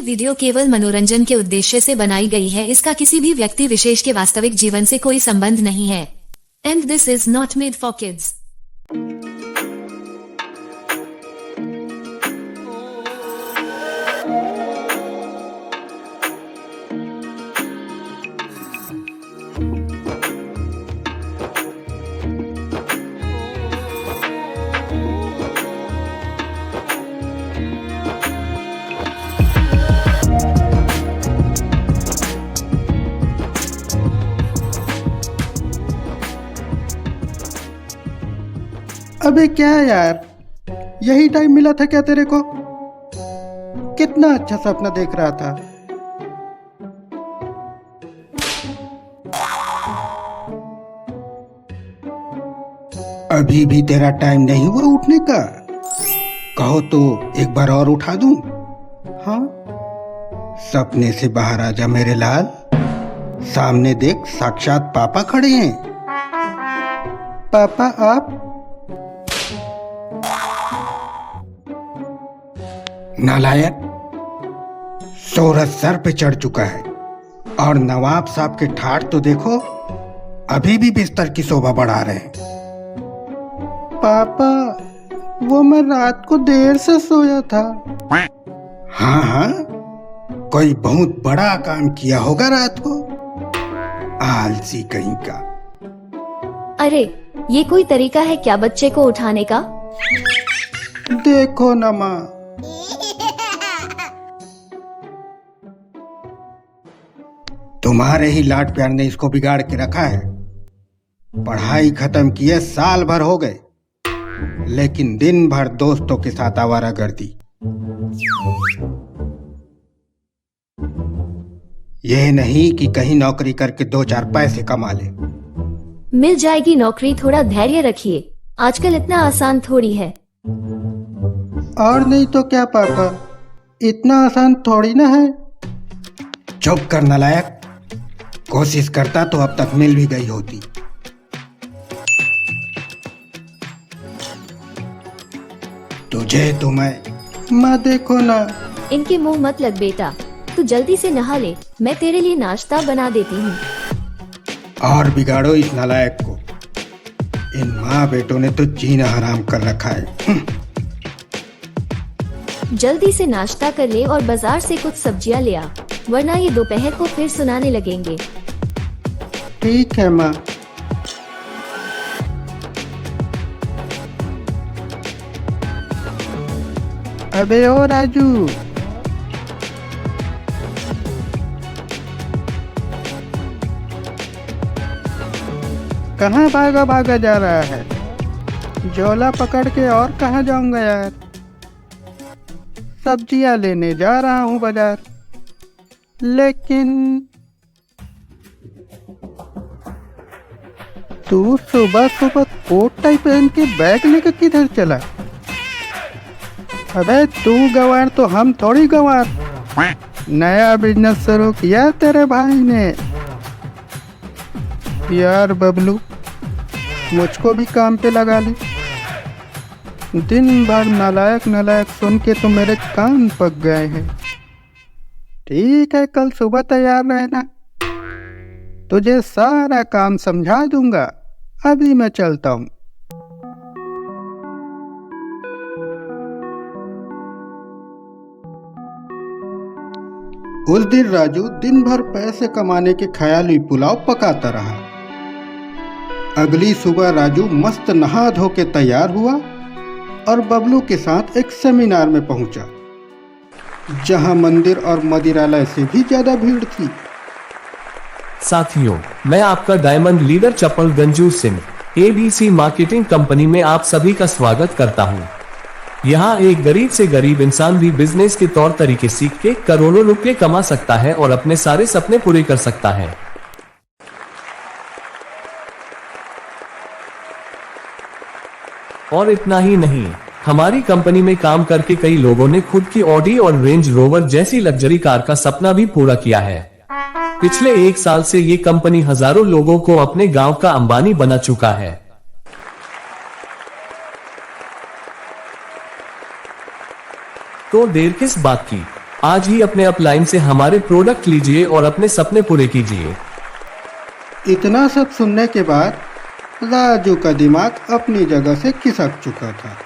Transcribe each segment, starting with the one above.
ये वीडियो केवल मनोरंजन के उद्देश्य से बनाई गई है। इसका किसी भी व्यक्ति विशेष के वास्तविक जीवन से कोई संबंध नहीं है। And this is not made for kids. अबे क्या यार, यही टाइम मिला था क्या तेरे को? कितना अच्छा सपना देख रहा था। अभी भी तेरा टाइम नहीं हुआ उठने का? कहो तो एक बार और उठा दूं? हाँ, सपने से बाहर आजा मेरे लाल। सामने देख, साक्षात पापा खड़े हैं। पापा आप? नालायक, सूरज सर पे चढ़ चुका है और नवाब साहब के ठाठ तो देखो, अभी भी बिस्तर की शोभा बढ़ा रहे हैं। पापा, वो मैं रात को देर से सोया था। हाँ हाँ, कोई बहुत बड़ा काम किया होगा रात को, आलसी कहीं का। अरे, ये कोई तरीका है क्या बच्चे को उठाने का? देखो ना माँ, तुम्हारे ही लाड प्यार ने इसको बिगाड़ के रखा है। पढ़ाई खत्म किए साल भर हो गए, लेकिन दिन भर दोस्तों के साथ आवारागर्दी। यह नहीं कि कहीं नौकरी करके 2-4 पैसे कमा ले। मिल जाएगी नौकरी, थोड़ा धैर्य रखिए। आजकल इतना आसान थोड़ी है। और नहीं तो क्या पापा, इतना आसान थोड़ी ना है। चुप कर नालायक, कोशिश करता तो अब तक मिल भी गई होती। तुझे तो मैं देखो ना। इनके मुंह मत लग बेटा, तू जल्दी से नहा ले, मैं तेरे लिए नाश्ता बना देती हूँ। और बिगाड़ो इस नालायक को। इन माँ बेटों ने तो जीना हराम कर रखा है। जल्दी से नाश्ता कर ले और बाजार से कुछ सब्जियाँ ले आ, वरना ये दोपहर को फिर सुनाने लगेंगे। ठीक है माँ। अबे ओ राजू, कहाँ भागा भागा जा रहा है? झोला पकड़ के और कहाँ जाऊंगा यार? सब्जियां लेने जा रहा हूँ बाजार, लेकिन तू सुबह सुबह कोट टाई पहन के बैग लेकर किधर चला? अबे तू गंवार तो हम थोड़ी गंवार। नया बिजनेस शुरू किया तेरे भाई ने। यार बबलू, मुझको भी काम पे लगा ले। दिन भर नालायक नालायक सुन के तो मेरे कान पक गए हैं। ठीक है, कल सुबह तैयार रहना, तुझे सारा काम समझा दूंगा। अभी मैं चलता हूँ। उस दिन राजू दिन भर पैसे कमाने के ख्याली पुलाव पकाता रहा। अगली सुबह राजू मस्त नहा धो के तैयार हुआ और बबलू के साथ एक सेमिनार में पहुंचा, जहां मंदिर और मदिरालय से भी ज्यादा भीड़ थी। साथियों, मैं आपका diamond leader Chappal Ganju Singh ABC marketing company में आप सभी का स्वागत करता हूं। यहाँ एक गरीब से गरीब इंसान भी बिजनेस के तौर तरीके सीख के करोड़ों रुपए कमा सकता है और अपने सारे सपने पूरे कर सकता है। और इतना ही नहीं, हमारी कंपनी में काम करके कई लोगों ने खुद की ऑडी और रेंज रोवर जैसी लग्जरी कार का सपना भी पूरा किया है। पिछले 1 साल से ये कंपनी हजारों लोगों को अपने गांव का अंबानी बना चुका है। तो देर किस बात की, आज ही अपने अपलाइन से हमारे प्रोडक्ट लीजिए और अपने सपने पूरे कीजिए। इतना सब सुनने के बाद राजू का दिमाग अपनी जगह से खिसक चुका था।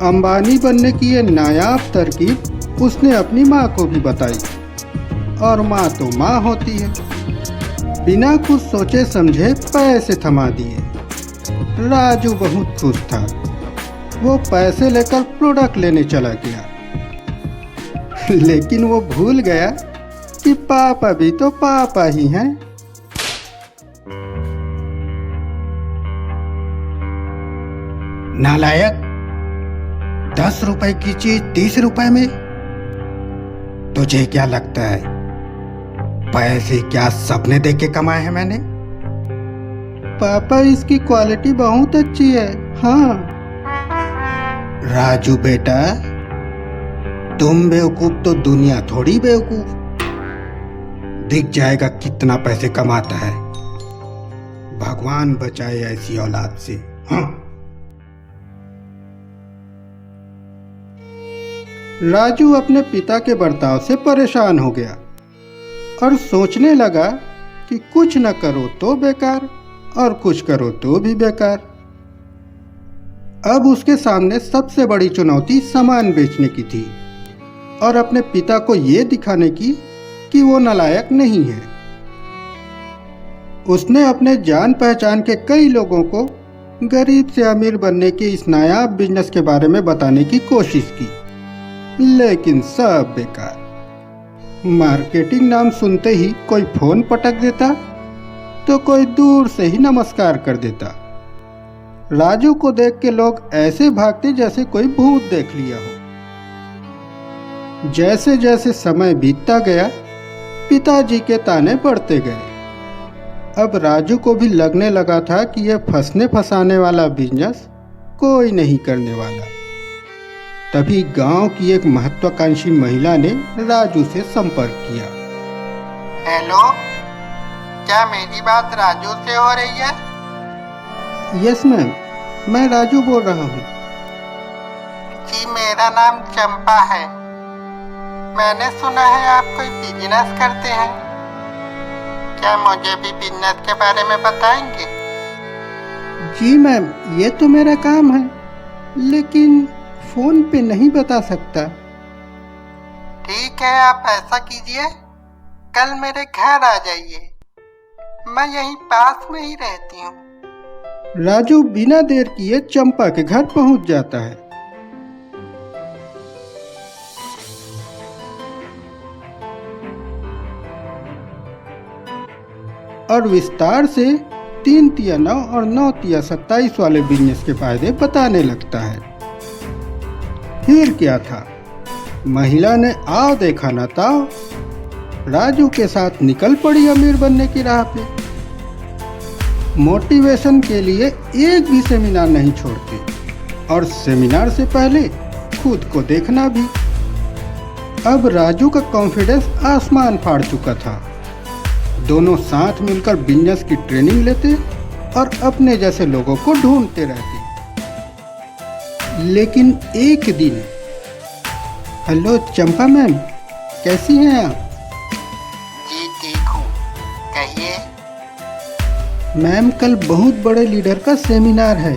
अंबानी बनने की ये नायाब तरकीब उसने अपनी माँ को भी बताई, और माँ तो माँ होती है, बिना कुछ सोचे समझे पैसे थमा दिए। राजू बहुत खुश था। वो पैसे लेकर प्रोडक्ट लेने चला गया, लेकिन वो भूल गया कि पापा भी तो पापा ही हैं। नालायक, 10 रुपए की चीज 30 रुपए में? तुझे क्या लगता है पैसे क्या सपने देख के कमाए हैं मैंने? पापा, इसकी क्वालिटी बहुत अच्छी है। हाँ। राजू बेटा, तुम बेवकूफ तो दुनिया थोड़ी बेवकूफ। दिख जाएगा कितना पैसे कमाता है। भगवान बचाए ऐसी औलाद से। हाँ। राजू अपने पिता के बर्ताव से परेशान हो गया और सोचने लगा कि कुछ न करो तो बेकार और कुछ करो तो भी बेकार। अब उसके सामने सबसे बड़ी चुनौती सामान बेचने की थी और अपने पिता को ये दिखाने की कि वो नालायक नहीं है। उसने अपने जान पहचान के कई लोगों को गरीब से अमीर बनने के इस नायाब बिजनेस के बारे में बताने की कोशिश की, लेकिन सब बेकार। मार्केटिंग नाम सुनते ही कोई फोन पटक देता तो कोई दूर से ही नमस्कार कर देता। राजू को देख के लोग ऐसे भागते जैसे कोई भूत देख लिया हो। जैसे जैसे समय बीतता गया, पिताजी के ताने बढ़ते गए। अब राजू को भी लगने लगा था कि यह फंसने फंसाने वाला बिजनेस कोई नहीं करने वाला। तभी गांव की एक महत्वाकांक्षी महिला ने राजू से संपर्क किया। हेलो, क्या मेरी बात राजू से हो रही है? यस मैम, मैं राजू बोल रहा हूँ। जी, मेरा नाम चंपा है। मैंने सुना है आप कोई बिजनेस करते हैं। क्या मुझे भी बिजनेस के बारे में बताएंगे? जी मैम, ये तो मेरा काम है, लेकिन फोन पे नहीं बता सकता। ठीक है, आप ऐसा कीजिए, कल मेरे घर आ जाइए, मैं यहीं पास में ही रहती हूँ। राजू बिना देर किए चंपा के घर पहुंच जाता है। और विस्तार से 3 तिया 9 और 9 तिया 27 वाले बिजनेस के फायदे बताने लगता है। फिर क्या था, महिला ने आओ देखा ना ताओ, राजू के साथ निकल पड़ी अमीर बनने की राह पे। मोटिवेशन के लिए एक भी सेमिनार नहीं छोड़ती और सेमिनार से पहले खुद को देखना भी। अब राजू का कॉन्फिडेंस आसमान फाड़ चुका था। दोनों साथ मिलकर बिजनेस की ट्रेनिंग लेते और अपने जैसे लोगों को ढूंढते रहते। लेकिन एक दिन, हेलो चंपा मैम, कैसी हैं आप? जी ठीक हूँ, कहिए। मैम, कल बहुत बड़े लीडर का सेमिनार है।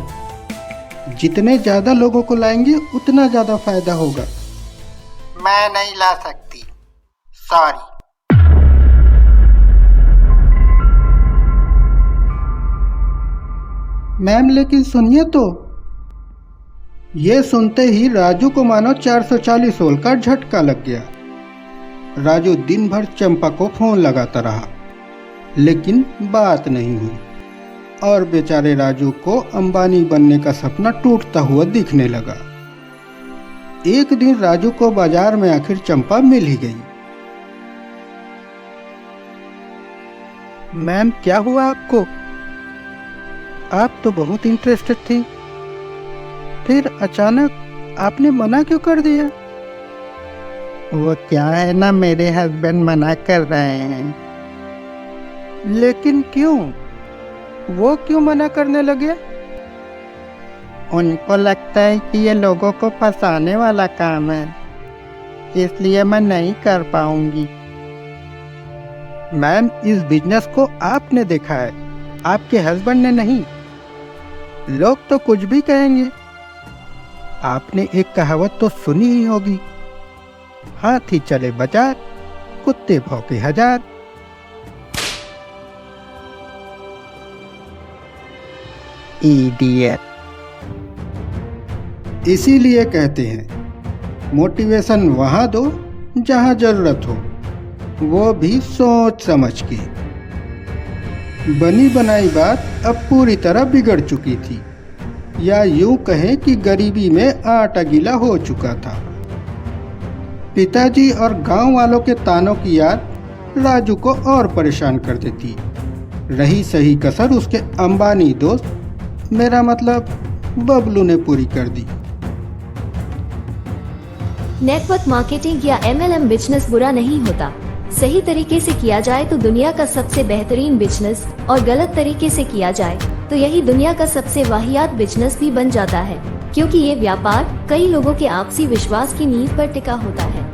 जितने ज़्यादा लोगों को लाएंगे उतना ज़्यादा फायदा होगा। मैं नहीं ला सकती, सॉरी। मैम, लेकिन सुनिए तो। ये सुनते ही राजू को मानो 440 वोल्ट का झटका लग गया। राजू दिन भर चंपा को फोन लगाता रहा, लेकिन बात नहीं हुई और बेचारे राजू को अंबानी बनने का सपना टूटता हुआ दिखने लगा। एक दिन राजू को बाजार में आखिर चंपा मिल ही गई। मैम क्या हुआ आपको? आप तो बहुत इंटरेस्टेड थी, फिर अचानक आपने मना क्यों कर दिया? वो क्या है ना, मेरे हस्बैंड मना कर रहे हैं। लेकिन क्यों? वो क्यों मना करने लगे? उनको लगता है कि ये लोगों को फंसाने वाला काम है, इसलिए मैं नहीं कर पाऊंगी। मैम, इस बिजनेस को आपने देखा है, आपके हस्बैंड ने नहीं। लोग तो कुछ भी कहेंगे। आपने एक कहावत तो सुनी ही होगी, हाथी चले बाजार, कुत्ते भौंके हजार। इडियट। इसीलिए कहते हैं मोटिवेशन वहां दो जहां जरूरत हो, वो भी सोच समझ के। बनी बनाई बात अब पूरी तरह बिगड़ चुकी थी, या यूं कहें कि गरीबी में आटा गीला हो चुका था। पिताजी और गांव वालों के तानों की याद राजू को और परेशान कर देती। रही सही कसर उसके अंबानी दोस्त, मेरा मतलब बबलू ने पूरी कर दी। नेटवर्क मार्केटिंग या MLM बिजनेस बुरा नहीं होता। सही तरीके से किया जाए तो दुनिया का सबसे बेहतरीन बिजनेस, और गलत तरीके से किया जाए तो यही दुनिया का सबसे वाहियात बिजनेस भी बन जाता है, क्योंकि ये व्यापार कई लोगों के आपसी विश्वास की नींव पर टिका होता है।